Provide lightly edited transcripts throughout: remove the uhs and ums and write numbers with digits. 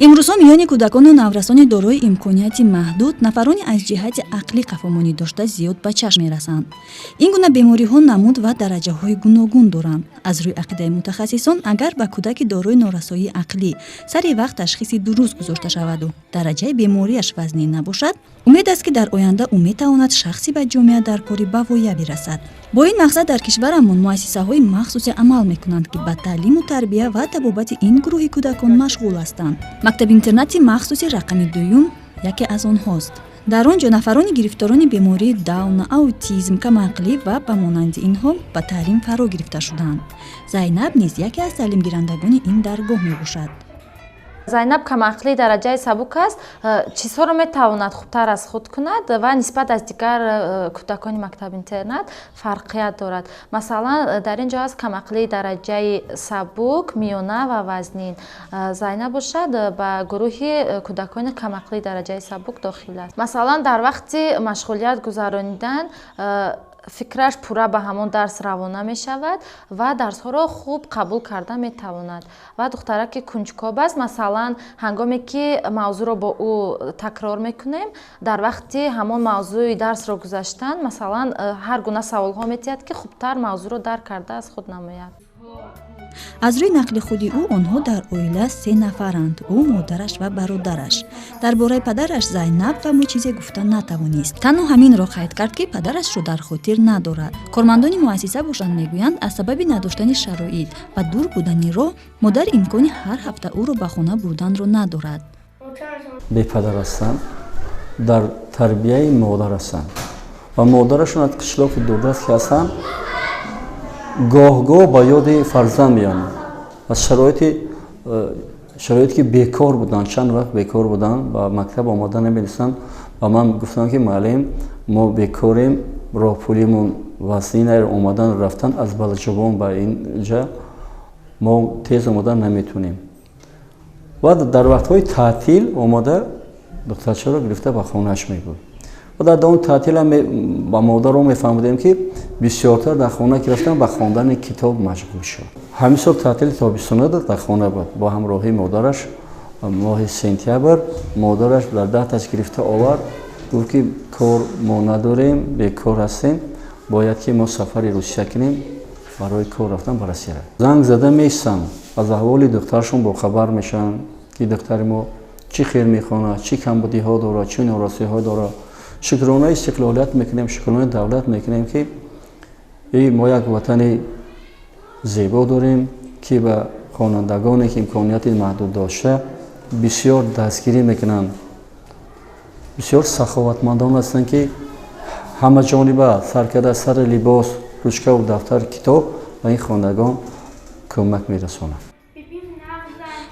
имрӯзҳо миёни кӯдакону наврасони дорои имконияти маҳдуд нафарони аз ҷиҳати ақлӣ қафомонӣ дошта зиёд ба чашм мерасанд. Ин гуна бемориҳо намуд ва дараҷаҳои гуногун доранд. Аз рӯи ақидаи мутахассисон, агар ба кӯдаки дорои норасоии ақлӣ сари вақт ташхиси дуруст гузошта шаваду дараҷаи бемориаш вазнин набошад, умед аст ки дар оянда ӯ метавонад шахси ба ҷомеа дар кори бавоябӣ расад. Бо ин мақсад дар кишварамон муассисаҳои махсусе амал мекунанд, ки ба таълиму тарбия ва табобати ин гурӯҳи кӯдакон машғул ҳастанд. Мактаби-интернати махсуси рақами 2 яке аз онҳост. дар он ҷо нафарони гирифторони бемории Даун, аутизм, камақлӣ ва ба монанди инҳо ба таълим фаро гирифта шуданд. Зайнаб низ яке аз таълимгирандагони ин даргоҳ мебошад. Зайнаб камақлии дараҷаи сабук аст. Чизҳоро метавонад хубтар аз худ кунад ва нисбат аз дигар кӯдакони мактаб-интернат фарқият дорад. Масалан, дар ин ҷо аст камақлии дараҷаи сабук, миёна ва вазнин. Зайнаб бошад ба гурӯҳи кӯдакони камақлии дараҷаи сабук дохил аст. Масалан, дар вақти машғулият гузаронидан фикраш пурра ба ҳамон дарс равона мешавад ва дарсҳоро хуб қабул карда метавонад. Ва духтараки кунҷкоб аст. Масалан, ҳангоме ки мавзӯъро бо ӯ такрор мекунем, дар вақти ҳамон мавзӯи дарсро гузаштан, масалан, ҳар гуна саволҳо метиҳад, ки хубтар мавзӯъро дарк карда аз худ намояд. аз рӯи нақли худи ӯ онҳо дар оила 3 нафаранд: ӯ, модараш ва бародараш. дар бораи падараш Зайнаб ва мо чизе гуфта натавонист. танҳо ҳаминро қайд кард, ки падарашро дар хотир надорад. кормандони муассиса бошанд мегӯянд, аз сабаби надоштани шароит ва дур будани роҳ, модар имкони ҳар ҳафта ӯро ба хона бурданро надорад. бепадар ҳастанд, дар тарбияи модар ҳастанд ва модарашон аз қишлоқи дурдаст ки ҳастанд, гоҳ-гоҳ ба ёди фарзанд меоянд. аз шароите ки бекор буданд, чанд вақт бекор буданд, ба мактаб омода намерасанд ва ман гуфтам ки маълим, мо бекорем, роҳпулимон вазнин омадан рафтан аз балаҷобон ба инҷа мо тез омода наметонем. ва дар вақтҳои таътил омода духтарчаро гирифта ба хонааш мебурд. ва дар давоми таътил ба модаро мефаҳмудем ки бисёртар дар хона ки рафтан ба хондани китоб маҷбур шуд. ҳамин сол таътили тобистона дар хона буд бо ҳамроҳии модараш. моҳи сентябр модараш дар даҳташ гирифта овард, гуфт ки кор мо надорем, бекор ҳастем, бояд ки мо сафари русия кунем, барои кор рафтан ба Россия. занг зада меистанд, аз аҳволи духтарашон бохабар мешаванд ки духтари мо чӣ хел мехонад, чӣ камбудиҳо дорад, чӣ норасоиҳо дорад. шукрона истиқлолият мекунем, шукрона давлат мекунем ки мо як ватани зебо дорем, ки ба хонандагоне ки имконияти маҳдуд дошта бисёр дастгирӣ мекунанд. бисёр саховатмандон ҳастанд, ки ҳамаҷониба сар карда сари либос, ручкаву дафтар, китоб ба ин хонандагон кӯмак мерасонанд.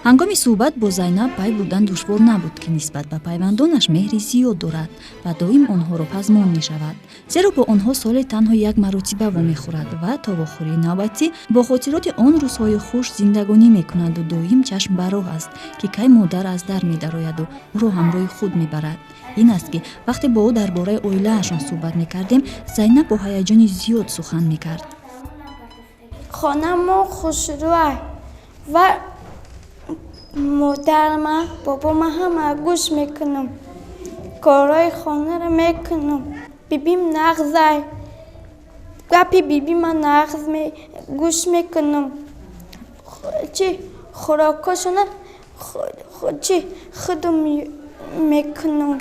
ҳангоми суҳбат бо Зайнаб пай бурдан душвор набуд, ки нисбат ба пайвандонаш меҳри зиёд дорад ва доим онҳоро пазмон мешавад. зеро бо онҳо соле танҳо як маротиба вомехӯрад ва то вохӯрии навбатӣ бо хотироти он рӯзҳои хуш зиндагонӣ мекунаду доим чашм ба роҳ аст, ки кай модар аз дар медарояду ӯро ҳамроҳи худ мебарад. ин аст ки вақте бо ӯ дар бораи оилаашон суҳбат мекардем, Зайнаб бо ҳаяҷони зиёд сухан мекард. хонамо хушрӯа ва модарма, бобома ҳама гӯш мекунам. корҳои хонаро мекунам. бибим нағзай. гапи бибима нағз гӯш мекунам. чи хӯрокашона чи худам мекунам.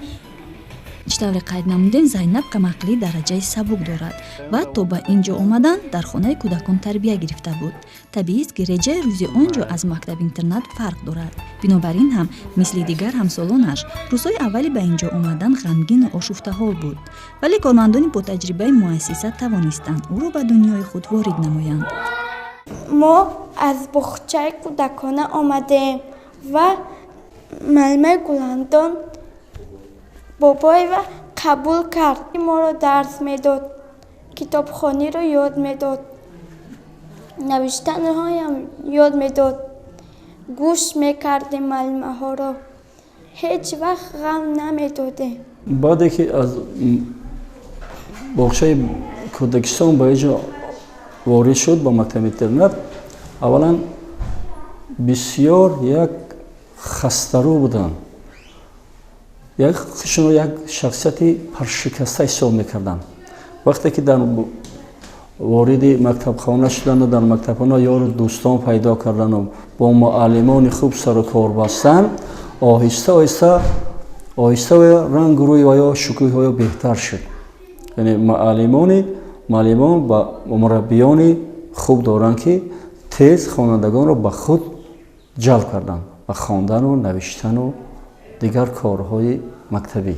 ҷи тавре қайд намудем, Зайнаб камақлии дараҷаи сабук дорад ва то ба ин ҷо омадан дар хонаи кӯдакон тарбия гирифта буд. табиист ки реҷаи рӯзи он ҷо аз мактаб-интернат фарқ дорад. бинобар ин ҳам мисли дигар ҳамсолонаш рӯзҳои аввали ба ин ҷо омадан ғамгину ошуфтаҳол буд, вале кормандони ботаҷрибаи муассиса тавонистанд ӯро ба дунёи худ ворид намоянд. мо аз боғчаи кӯдакона омадем ва маълимаи гуландон бобоева қабул кард. моро дарс медод, китобхониро ёд медод, навиштанҳоям ёд медод. гӯш мекардем маълимаҳоро. ҳеҷ вақт ғам намедодем. баъде ки аз боғчаи кӯдакистон ба инҷо ворид шуд ба мактаби интернат, аввалан бисёр як хастарӯ буданд. Шуно як шахсияти паршикаста ҳисоб мекарданд. вақте ки дар вориди мактабхона шуданду дар мактабхона ёру дӯстон пайдо карданду бо муаллимони хуб сару кор бастанд, оҳиста оҳиста рангу рӯи ва шукӯҳи беҳтар шуд. яъне муаллимон ба мураббиёни хуб доранд ки тез хонандагонро ба худ ҷалб карданд ба хондану навиштану дигар корҳои мактабӣ.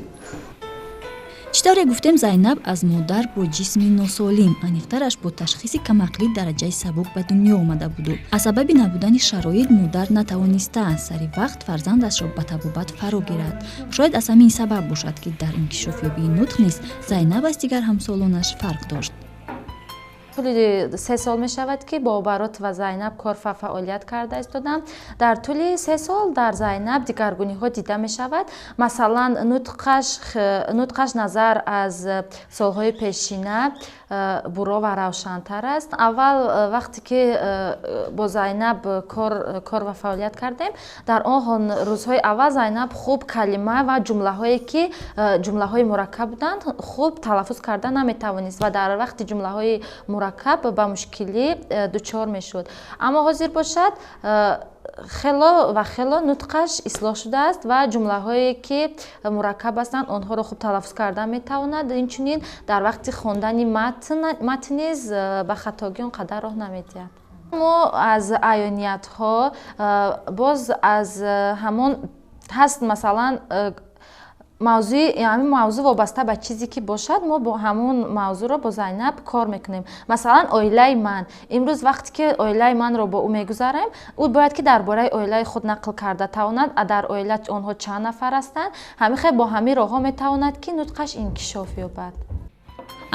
чӣ тавре гуфтем, Зайнаб аз модар бо ҷисми носолим, аниқтараш бо ташхиси камақлии дараҷаи сабук ба дунё омада буду. аз сабаби набудани шароит модар натавонистааст сари вақт фарзандашро ба табобат фаро гирад. шояд аз ҳамин сабаб бошад ки дар инкишофёбии нутқ низ Зайнаб аз дигар ҳамсолонаш фарқ дошт. طول 3 سال می شود که با برات و زینب کار و فعالیت کرده استادم. در طول 3 سال در زینب دیگرگونی ها دیده می شود. مثلا نطقش نظر از سالهای پیشینه برو و روشن‌تر است. اول وقتی که با زینب کار و فعالیت کردیم، در آن روزهای اول زینب خوب کلمه و جمله هایی که جمله های مرکب بودند خوب تلفظ کردن نمی توانست و در وقت جمله های مرکب با مشکلی دچار می شد. اما حاضر باشد خیلی نطقش اصلاح شده است و جمله هایی که مرکب هستند آنها را خوب تلفظ کردن می تواند. اینچنین در وقت خواندن متن نیز به خطاگی اونقدر راه نمیدهد. ما از عیانیت ها باز از همون هست، مثلا موضوع وابسته به چیزی که باشد ما با همون موضوع را با زینب کار میکنیم. مثلا آیله من، امروز وقتی که آیله من را با او میگذاریم، او باید که درباره آیله خود نقل کرده تواند در آیله آنها چند نفر هستند، همیشه با همین راه ها میتواند که نطقش انکشاف یابد.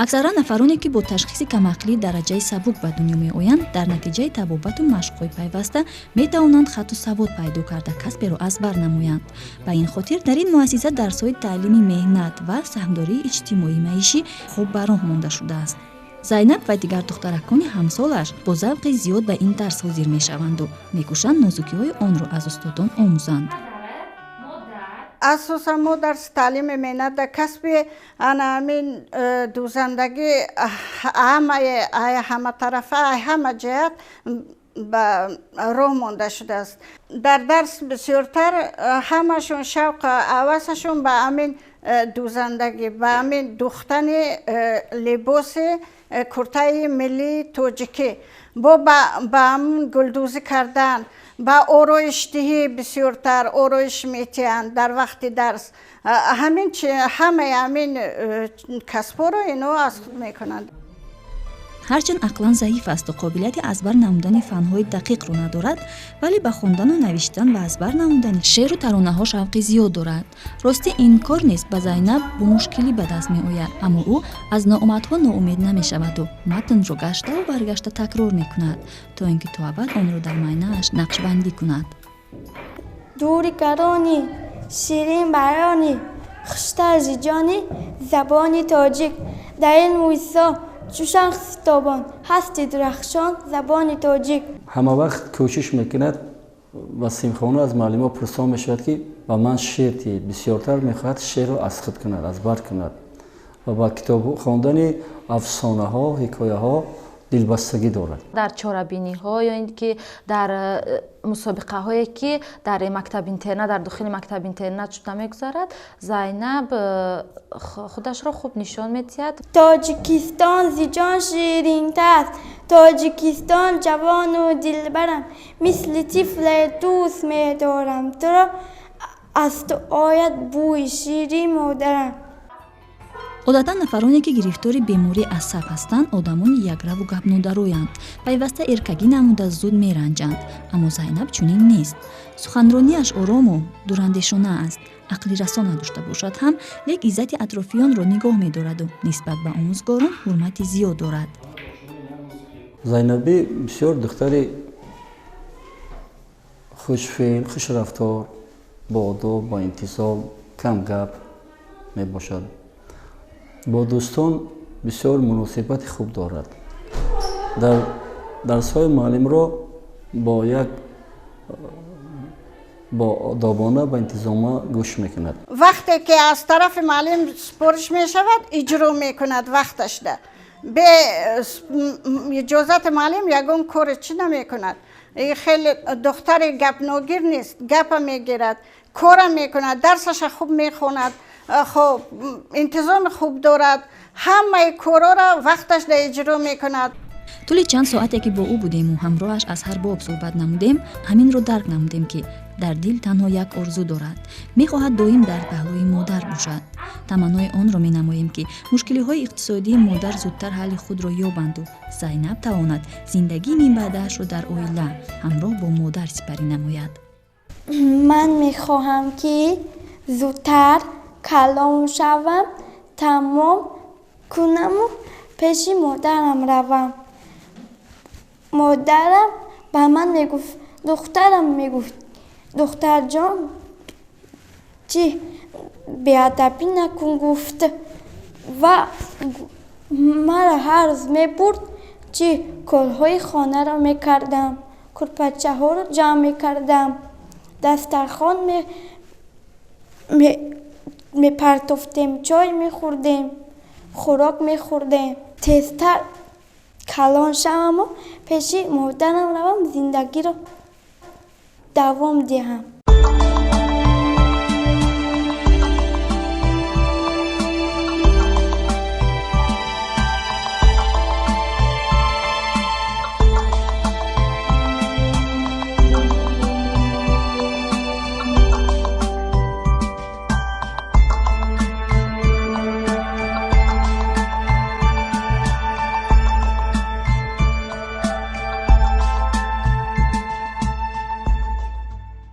аксара нафароне ки бо ташхиси камақлии дараҷаи сабук ба дунё меоянд, дар натиҷаи табобату машқҳои пайваста метавонанд хату савод пайдо карда касберо азбар намоянд. ба ин хотир дар ин муассиса дарсҳои таълими меҳнат ва саҳмдории иҷтимоӣ маишӣ хуб ба роҳ монда шудааст. Зайнаб ва дигар духтаракони ҳамсолаш бо завқи зиёд ба ин дарс ҳозир мешаванду мекӯшанд нозукиҳои онро аз устодон омӯзанд. اساسا ما در تعلیم مهنت در کسب همین دوزندگی همه طرفه همه جهت به راه مانده شده است. در درس بسیارتر همشون شوق حواسشون به همین دوزندگی، به همین دوختن لباس کرته ملی تاجیکی، با همون گلدوزی کردن، با آرایش دهی بسیارتر آرایش میتیند در وقت درس. همین کسبا رو اینا از خود میکنند. ҳарчанд ақлан заиф асту қобилияти азбар намудани фанҳои дақиқро надорад, вале ба хондану навиштан ва азбар намудани шеъру таронаҳо шавқи зиёд дорад. рости ин кор низ ба Зайнаб бо мушкилӣ ба даст меояд, аммо ӯ аз ноумедҳо ноумед намешаваду матнро гаштаву баргашта такрор мекунад, то ин ки то абад онро дар майнааш нақшбандӣ кунад. дури гарони ширин барони хуштар ҷони забони тоҷик дар ин муҳитҳо чушан хитобон ҳасти дурахшон забони тоҷик. ҳама вақт кӯшиш мекунад ва симхона аз муаллимо пурсон мешавад ки ба ман шеър ки бисёртар мехоҳад шеърро аз худ кунад, азбар кунад ва ба китоб хондани афсонаҳо, ҳикояҳо дилбастагӣ дорад. در چاره‌بینی‌ها یا اینکه در مسابقه‌هایی که در مکتب اینترنت در داخل مکتب اینترنت شده می‌گذارد، زینب خودش را خوب نشان می‌دهد. تاجیکستان زیجان شیرین‌تر است، تاجیکستان جوان و دلبرم، مثل طفل دوست می‌دارم تو را، از تو آید بوی شیرین مادرم. одатан нафароне ки гирифтори бемории асаб ҳастанд одамони якраву гапнодароянд, пайваста эркагӣ намуда зуд меранҷанд, аммо Зайнаб чунин нест. суханронияш орому дурандешона аст, ақли расон надошта бошад ҳам лек иззати атрофиёнро нигоҳ медораду нисбат ба омӯзгорон ҳурмати зиёд дорад. Зайнабӣ бисёр духтари хушфеъл, хушрафтор, боодоб, ба интизом, камгап мебошад. бо дӯстон бисёр муносибати хуб дорад. дар дарсҳои муаллимро бо як با آدابانه و انتظامه گوش میکند. وقتی که از طرف معلم سپارش می شود اجرا می کند وقتش ده. به اجازت معلم یگون کار چی نمی کند. خیلی دختر گپ نوگیر نیست، گپ میگیرد، کار میکند، درسش خوب میخواند، خب انتظام خوب دارد، همه کارا را وقتش ده اجرا میکند. طول چند ساعته که با او بودیم و همراهش از هر باب صحبت نمودیم، همین رو درک نمودیم که در دل تنها یک آرزو دارد. میخواهد دائم در پهلوی مادر باشد. تمنای آن را مینماییم که مشکلی های اقتصادی مادر زودتر حل خود را یابند و زینب تواند زندگی نیم بعدش را در عائله همراه با مادر سپری نماید. من میخواهم که زودتر کلام شوم، تمام کنم و پیش مادرم روم. مادرم به من میگفت، دخترم میگفت دختر جان چی بیادبی نکن گفت و مرا هر روز میبرد چی کارهای خانه را میکردم، کلپچه ها را جمع میکردم، دسترخوان میپرتافتیم، چای میخوردیم، خوراک میخوردیم. تیزتر کلان شوم و پیش مادرم روم، زندگی را دوام دهم.